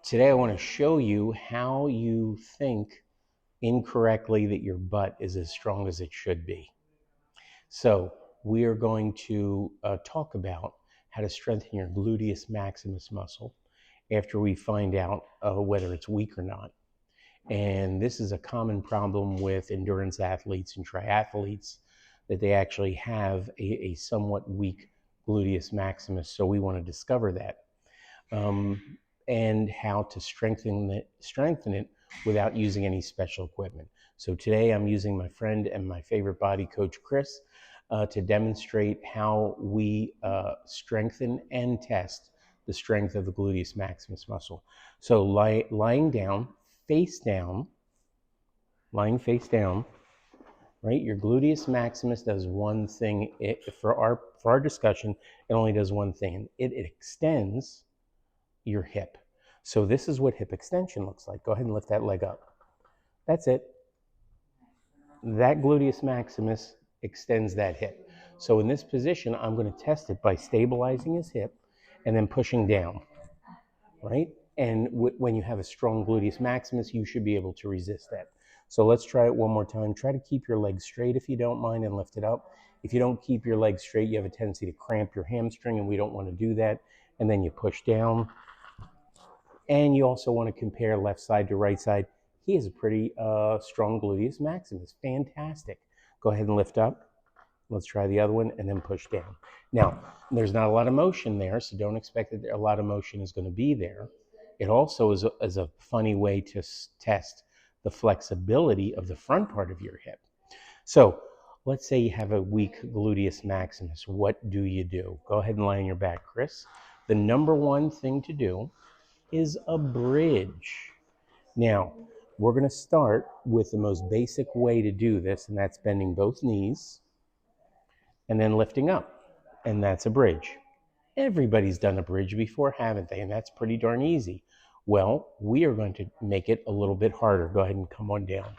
Today I want to show you how you think incorrectly that your butt is as strong as it should be. So we are going to talk about how to strengthen your gluteus maximus muscle after we find out whether it's weak or not. And this is a common problem with endurance athletes and triathletes, that they actually have a somewhat weak gluteus maximus. So we want to discover that. And how to strengthen it without using any special equipment. So today I'm using my friend and my favorite body coach, Chris, to demonstrate how we strengthen and test the strength of the gluteus maximus muscle. So lying down, face down, lying face down, right? Your gluteus maximus does one thing. For our discussion, it only does one thing. It extends your hip. So this is what hip extension looks like. Go ahead and lift that leg up. That's it. That gluteus maximus extends that hip. So in this position, I'm going to test it by stabilizing his hip and then pushing down, right? And when you have a strong gluteus maximus, you should be able to resist that. So let's try it one more time. Try to keep your legs straight if you don't mind, and lift it up. If you don't keep your legs straight, you have a tendency to cramp your hamstring, and we don't want to do that. And then you push down. And you also want to compare left side to right side. He has a pretty strong gluteus maximus. Fantastic. Go ahead and lift up. Let's try the other one and then push down. Now, there's not a lot of motion there, so don't expect that a lot of motion is going to be there. It also is a funny way to test the flexibility of the front part of your hip. So let's say you have a weak gluteus maximus. What do you do? Go ahead and lie on your back, Chris. The number one thing to do is a bridge. Now, we're going to start with the most basic way to do this, and that's bending both knees and then lifting up, and that's a bridge. Everybody's done a bridge before, haven't they? And that's pretty darn easy. Well, we are going to make it a little bit harder. Go ahead and come on down.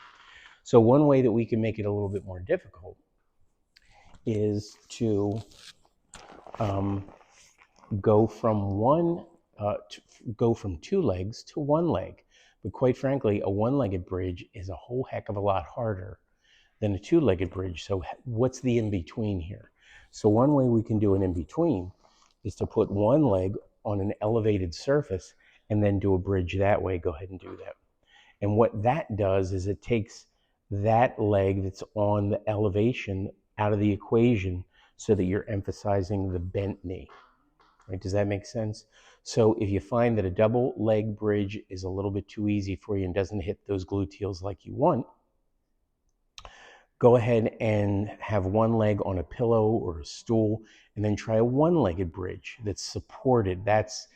So one way that we can make it a little bit more difficult is to go from two legs to one leg. But quite frankly, a one-legged bridge is a whole heck of a lot harder than a two-legged bridge. So what's the in-between here? So one way we can do an in-between is to put one leg on an elevated surface and then do a bridge that way. Go ahead and do that. And what that does is it takes that leg that's on the elevation out of the equation so that you're emphasizing the bent knee. Right? Does that make sense? So if you find that a double leg bridge is a little bit too easy for you and doesn't hit those gluteals like you want, go ahead and have one leg on a pillow or a stool, and then try a one-legged bridge that's supported. That's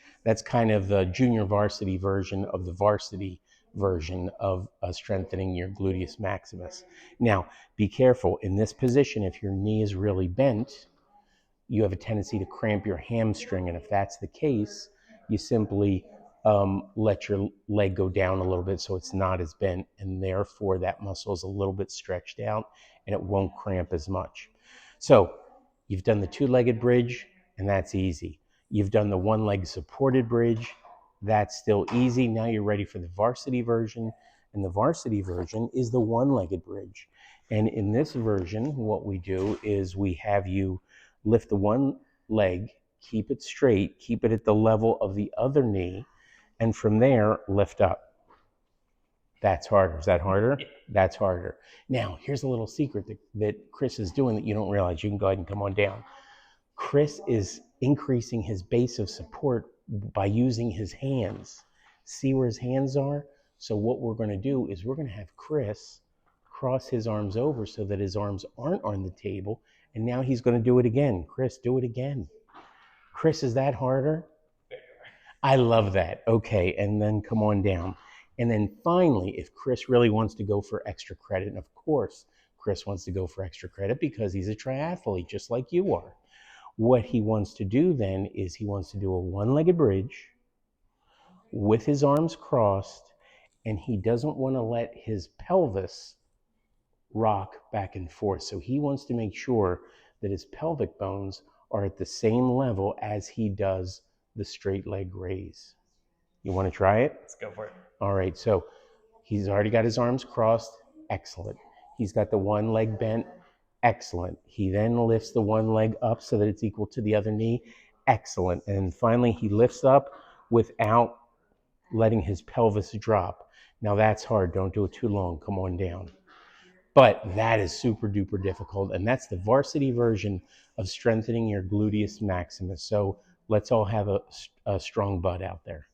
kind of the junior varsity version of the varsity version of strengthening your gluteus maximus. Now, be careful. In this position, if your knee is really bent, you have a tendency to cramp your hamstring. And if that's the case, you simply let your leg go down a little bit so it's not as bent, and therefore that muscle is a little bit stretched out and it won't cramp as much. So you've done the two-legged bridge, and that's easy. You've done the one-leg supported bridge. That's still easy. Now you're ready for the varsity version, and the varsity version is the one-legged bridge. And in this version, what we do is we have you lift the one leg, keep it straight, keep it at the level of the other knee, and from there, lift up. That's harder. Is that harder? That's harder. Now, here's a little secret that Chris is doing that you don't realize. You can go ahead and come on down. Chris is increasing his base of support by using his hands. See where his hands are? So what we're going to do is we're going to have Chris cross his arms over so that his arms aren't on the table, and now he's going to do it again. Chris, do it again. Chris, is that harder? I love that. Okay, and then come on down. And then finally, if Chris really wants to go for extra credit, and of course, Chris wants to go for extra credit because he's a triathlete just like you are. What he wants to do then is he wants to do a one-legged bridge with his arms crossed, and he doesn't want to let his pelvis rock back and forth. So he wants to make sure that his pelvic bones are at the same level as he does the straight leg raise. You want to try it? Let's go for it. All right, so he's already got his arms crossed. Excellent. He's got the one leg bent. Excellent. He then lifts the one leg up so that it's equal to the other knee. Excellent. And finally, he lifts up without letting his pelvis drop. Now that's hard. Don't do it too long. Come on down. But that is super duper difficult. And that's the varsity version of strengthening your gluteus maximus. So let's all have a strong butt out there.